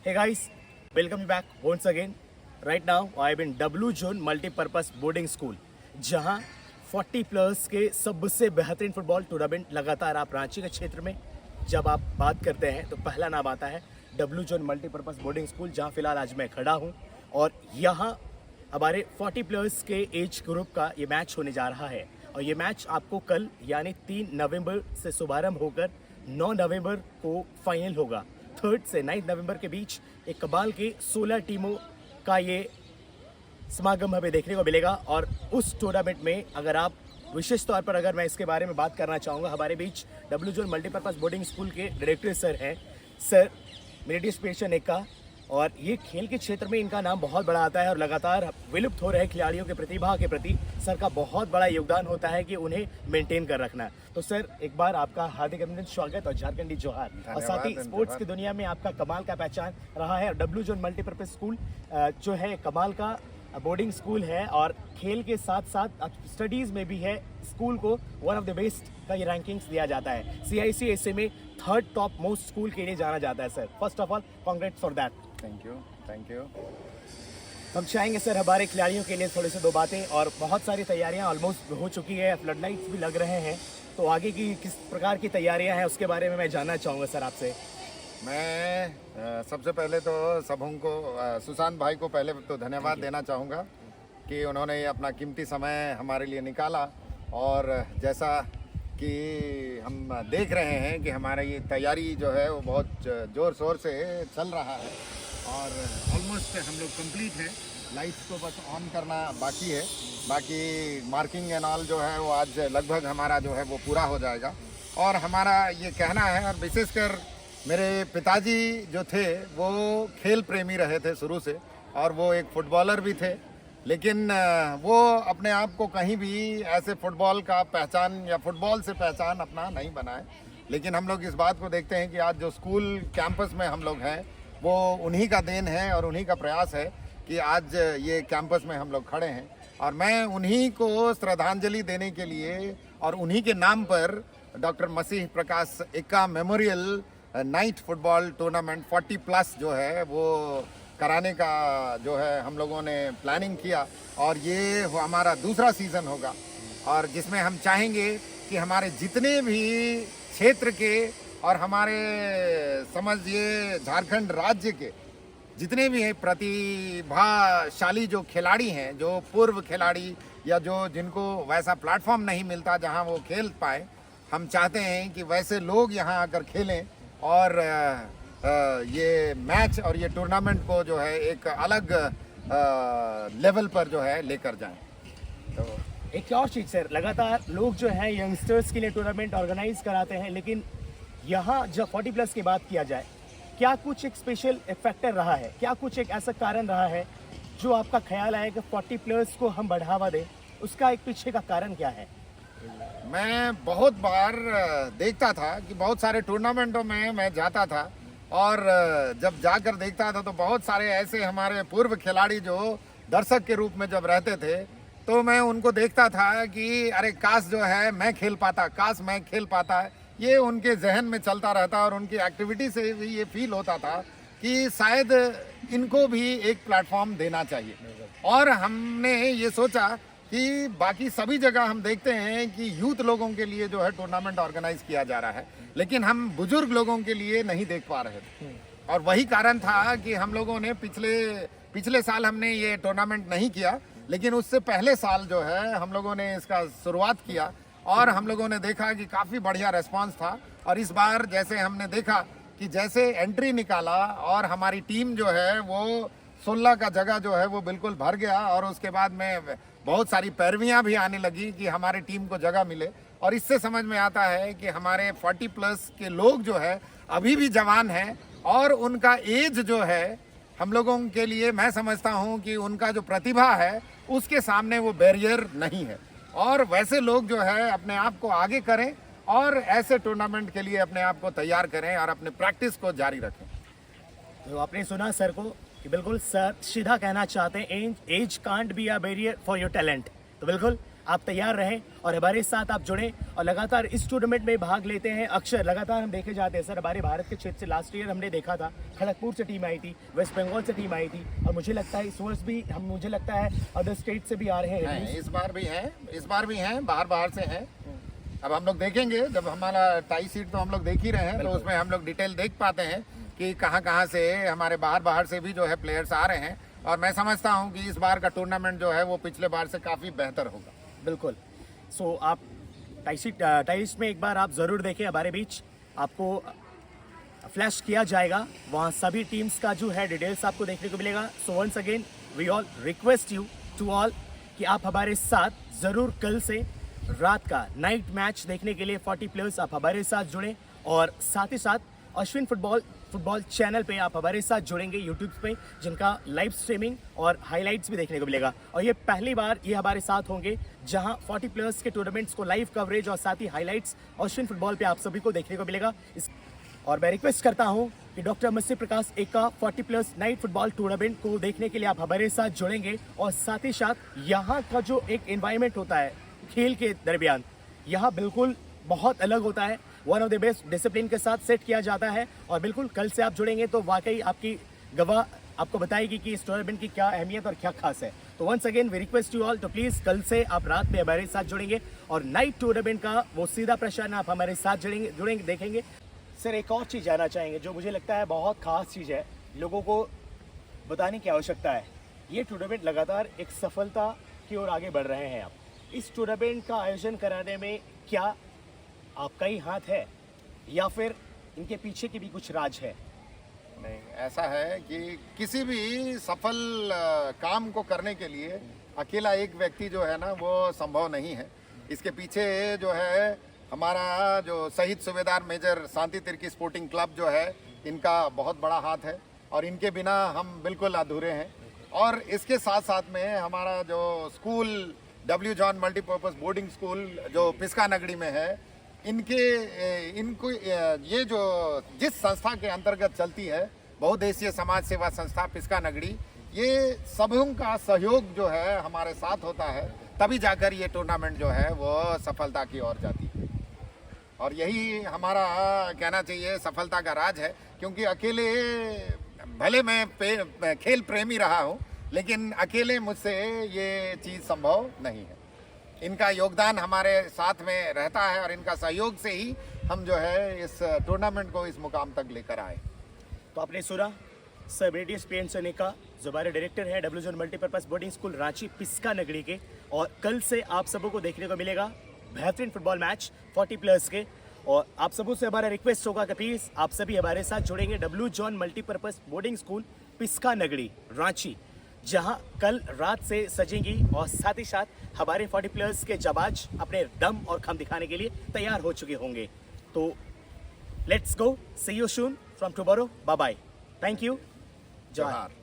Hey guys, welcome back once again. Right now, I'm in W Zone Multi-Purpose Boarding School, जहां 40 plus के सबसे बेहतरीन football tournament लगातार आप रांची के क्षेत्र में जब आप बात करते हैं तो पहला नाम आता है W Zone Multi-Purpose boarding school, जहां फिलहाल आज मैं खड़ा हूं और यहां हमारे 40 प्लस के एज ग्रुप का ये मैच होने जा रहा है। और ये मैच आपको कल यानी 3 नवंबर से शुभारंभ होकर 9 नवंबर को फाइनल होगा। 3 से 9 नवंबर के बीच एक कमाल के 16 टीमों का ये समागम हमें देखने को मिलेगा। और उस टूर्नामेंट में अगर आप विशेष तौर पर अगर मैं इसके बारे में बात करना चाहूँगा, हमारे बीच W Zone multipurpose boarding school के डायरेक्टर सर हैं, सर मेरिडियस पेशन एक्का। और ये खेल के क्षेत्र में इनका नाम बहुत बड़ा आता है और लगातार विलुप्त हो रहे खिलाड़ियों के प्रतिभा के प्रति सर का बहुत बड़ा योगदान होता है कि उन्हें मेंटेन कर रखना। तो सर एक बार आपका हार्दिक अभिनंदन, स्वागत और झारखंडी जोहार। और साथ ही स्पोर्ट्स की दुनिया में आपका कमाल का पहचान रहा है। और W Zone मल्टीपर्पज़ स्कूल जो है कमाल का बोर्डिंग स्कूल है और खेल के साथ साथ स्टडीज़ में भी है। स्कूल को वन ऑफ द बेस्ट का ये रैंकिंग्स दिया जाता है। CICSA में 3rd टॉप मोस्ट स्कूल के लिए जाना जाता है। Sir first of all congrats for that. Thank you. हम चाहेंगे सर हमारे खिलाड़ियों के लिए थोड़ी सी 2 बातें, और बहुत सारी तैयारियां ऑलमोस्ट हो चुकी है, फ्लड लाइट्स भी लग रहे हैं, तो आगे की किस प्रकार की तैयारियां हैं उसके बारे में मैं जानना चाहूँगा सर आपसे। मैं सबसे पहले तो सबों को सुशांत भाई को पहले तो धन्यवाद देना चाहूँगा कि उन्होंने ये अपना कीमती समय हमारे लिए निकाला। और जैसा कि हम देख रहे हैं कि हमारा ये तैयारी जो है वो बहुत ज़ोर शोर से चल रहा है और ऑलमोस्ट हम लोग कंप्लीट है। लाइट्स को बस ऑन करना बाकी है, बाकी मार्किंग एंड ऑल जो है वो आज लगभग हमारा जो है वो पूरा हो जाएगा। और हमारा ये कहना है, और विशेषकर मेरे पिताजी जो थे वो खेल प्रेमी रहे थे शुरू से, और वो एक फुटबॉलर भी थे, लेकिन वो अपने आप को कहीं भी ऐसे फुटबॉल का पहचान या फुटबॉल से पहचान अपना नहीं बनाए। लेकिन हम लोग इस बात को देखते हैं कि आज जो स्कूल कैंपस में हम लोग हैं वो उन्हीं का देन है और उन्हीं का प्रयास है कि आज ये कैंपस में हम लोग खड़े हैं। और मैं उन्हीं को श्रद्धांजलि देने के लिए और उन्हीं के नाम पर doctor Masih Prakash Ekka memorial night football tournament 40 plus जो है वो कराने का जो है हम लोगों ने प्लानिंग किया। और ये हमारा दूसरा सीज़न होगा और जिसमें हम चाहेंगे कि हमारे जितने भी क्षेत्र के और हमारे समझिए झारखंड राज्य के जितने भी प्रतिभाशाली जो खिलाड़ी हैं, जो पूर्व खिलाड़ी या जो जिनको वैसा प्लेटफॉर्म नहीं मिलता जहां वो खेल पाए, हम चाहते हैं कि वैसे लोग यहां आकर खेलें और ये मैच और ये टूर्नामेंट को जो है एक अलग लेवल पर जो है लेकर जाएं। तो एक और चीज़ सर, लगातार लोग जो है यंगस्टर्स के लिए टूर्नामेंट ऑर्गेनाइज कराते हैं, लेकिन यहाँ जब 40 प्लस की बात किया जाए, क्या कुछ एक स्पेशल फैक्टर रहा है, क्या कुछ एक ऐसा कारण रहा है जो आपका ख्याल आया कि 40 प्लस को हम बढ़ावा दें? उसका एक पीछे का कारण क्या है? मैं बहुत बार देखता था कि बहुत सारे टूर्नामेंटों में मैं जाता था और जब जाकर देखता था तो बहुत सारे ऐसे हमारे पूर्व खिलाड़ी जो दर्शक के रूप में जब रहते थे तो मैं उनको देखता था कि अरे काश जो है मैं खेल पाता, काश मैं खेल पाता। ये उनके जहन में चलता रहता और उनकी एक्टिविटी से भी ये फील होता था कि शायद इनको भी एक प्लेटफॉर्म देना चाहिए। और हमने ये सोचा कि बाकी सभी जगह हम देखते हैं कि यूथ लोगों के लिए जो है टूर्नामेंट ऑर्गेनाइज किया जा रहा है, लेकिन हम बुजुर्ग लोगों के लिए नहीं देख पा रहे थे। और वही कारण था कि हम लोगों ने पिछले साल हमने ये टूर्नामेंट नहीं किया, लेकिन उससे पहले साल जो है हम लोगों ने इसका शुरुआत किया और हम लोगों ने देखा कि काफ़ी बढ़िया रेस्पॉन्स था। और इस बार जैसे हमने देखा कि जैसे एंट्री निकाला और हमारी टीम जो है वो 16 का जगह जो है वो बिल्कुल भर गया, और उसके बाद में बहुत सारी पैरवियाँ भी आने लगी कि हमारे टीम को जगह मिले। और इससे समझ में आता है कि हमारे 40 प्लस के लोग जो है अभी भी जवान हैं और उनका एज जो है हम लोगों के लिए, मैं समझता हूं कि उनका जो प्रतिभा है उसके सामने वो बैरियर नहीं है। और वैसे लोग जो है अपने आप को आगे करें और ऐसे टूर्नामेंट के लिए अपने आप को तैयार करें और अपने प्रैक्टिस को जारी रखें। तो आपने सुना सर को कि बिल्कुल सर सीधा कहना चाहते हैं age can't be a barrier for your talent. तो बिल्कुल आप तैयार रहें और हमारे साथ आप जुड़ें और लगातार इस टूर्नामेंट में भाग लेते हैं। अक्सर लगातार हम देखे जाते हैं सर, हमारे भारत के क्षेत्र से लास्ट ईयर हमने देखा था खड़गपुर से टीम आई थी, वेस्ट बंगाल से टीम आई थी, और मुझे लगता है इस वर्ष भी मुझे लगता है अदर स्टेट से भी आ रहे हैं। इस बार भी हैं, बाहर से हैं। अब हम लोग देखेंगे, जब हमारा टाई सीट तो हम लोग देख ही रहे हैं, तो उसमें हम लोग डिटेल देख पाते हैं कि कहाँ से हमारे बाहर से भी जो है प्लेयर्स आ रहे हैं। और मैं समझता हूं कि इस बार का टूर्नामेंट जो है वो पिछले बार से काफ़ी बेहतर होगा। बिल्कुल। सो आप टाइस में एक बार आप ज़रूर देखें, हमारे बीच आपको फ्लैश किया जाएगा, वहाँ सभी टीम्स का जो है डिटेल्स आपको देखने को मिलेगा। So once again we all request you to all कि आप हमारे साथ ज़रूर कल से रात का नाइट मैच देखने के लिए 40 प्लेयर्स आप हमारे साथ जुड़ें, और साथ ही साथ अश्विन फुटबॉल चैनल पे आप हमारे साथ जुड़ेंगे यूट्यूब पे, जिनका लाइव स्ट्रीमिंग और हाइलाइट्स भी देखने को मिलेगा। और ये पहली बार ये हमारे साथ होंगे जहां 40 प्लेयर्स के टूर्नामेंट्स को लाइव कवरेज और साथ ही हाइलाइट्स अश्विन फुटबॉल पे आप सभी को देखने को मिलेगा। और मैं रिक्वेस्ट करता हूं कि डॉक्टर मत्स्य प्रकाश एका 40 प्लस नाइट फुटबॉल टूर्नामेंट को देखने के लिए आप हमारे साथ जुड़ेंगे, और साथ ही साथ यहाँ का जो एक एनवायरनमेंट होता है खेल के दरमियान, यहाँ बिल्कुल बहुत अलग होता है। One of the best discipline के साथ सेट किया जाता है, और बिल्कुल कल से आप जुड़ेंगे तो वाकई आपकी गवाह आपको बताएगी कि इस टूर्नामेंट की क्या अहमियत और क्या खास है। तो once again we request you all तो प्लीज़ कल से आप रात में हमारे साथ जुड़ेंगे, और नाइट टूर्नामेंट का वो सीधा प्रश्न आप हमारे साथ जुड़ेंगे देखेंगे। सर एक और चीज़ जानना चाहेंगे जो मुझे लगता है बहुत खास चीज़ है, लोगों को बताने की आवश्यकता है। ये टूर्नामेंट लगातार एक सफलता की ओर आगे बढ़ रहे हैं आप। इस टूर्नामेंट का आयोजन कराने में क्या आपका ही हाथ है, या फिर इनके पीछे की भी कुछ राज है? नहीं, ऐसा है कि किसी भी सफल काम को करने के लिए अकेला एक व्यक्ति जो है ना वो संभव नहीं है। इसके पीछे जो है हमारा जो शहीद सूबेदार मेजर शांति तिर्की स्पोर्टिंग क्लब जो है, इनका बहुत बड़ा हाथ है, और इनके बिना हम बिल्कुल अधूरे हैं। और इसके साथ साथ में हमारा जो school W John multipurpose boarding school जो पिस्का नगरी में है, इनको ये जो जिस संस्था के अंतर्गत चलती है, बहुउद्देशीय समाज सेवा संस्था पिस्का नगरी, ये सबों का सहयोग जो है हमारे साथ होता है, तभी जाकर ये टूर्नामेंट जो है वो सफलता की ओर जाती है। और यही हमारा कहना चाहिए सफलता का राज है, क्योंकि अकेले भले मैं खेल प्रेमी रहा हूँ, लेकिन अकेले मुझसे ये चीज़ संभव नहीं है। इनका योगदान हमारे साथ में रहता है, और इनका सहयोग से ही हम जो है इस टूर्नामेंट को इस मुकाम तक लेकर आए। तो आपने सुना सर ब्रिटिश पेन सनेका जो हमारे डायरेक्टर है W zone multipurpose boarding school Ranchi Piska नगरी के, और कल से आप सबों को देखने को मिलेगा बेहतरीन फुटबॉल मैच 40 प्लेयर्स के। और आप सबों से हमारा रिक्वेस्ट होगा कि प्लीज़ आप सभी हमारे साथ जुड़ेंगे W John multipurpose boarding school Piska नगरी रांची, जहां कल रात से सजेंगी, और साथ ही साथ हमारे 40 प्लेयर्स के जाबाज अपने दम और खम दिखाने के लिए तैयार हो चुके होंगे। तो let's go, see you soon from tomorrow, bye bye, thank you, Jai Hind.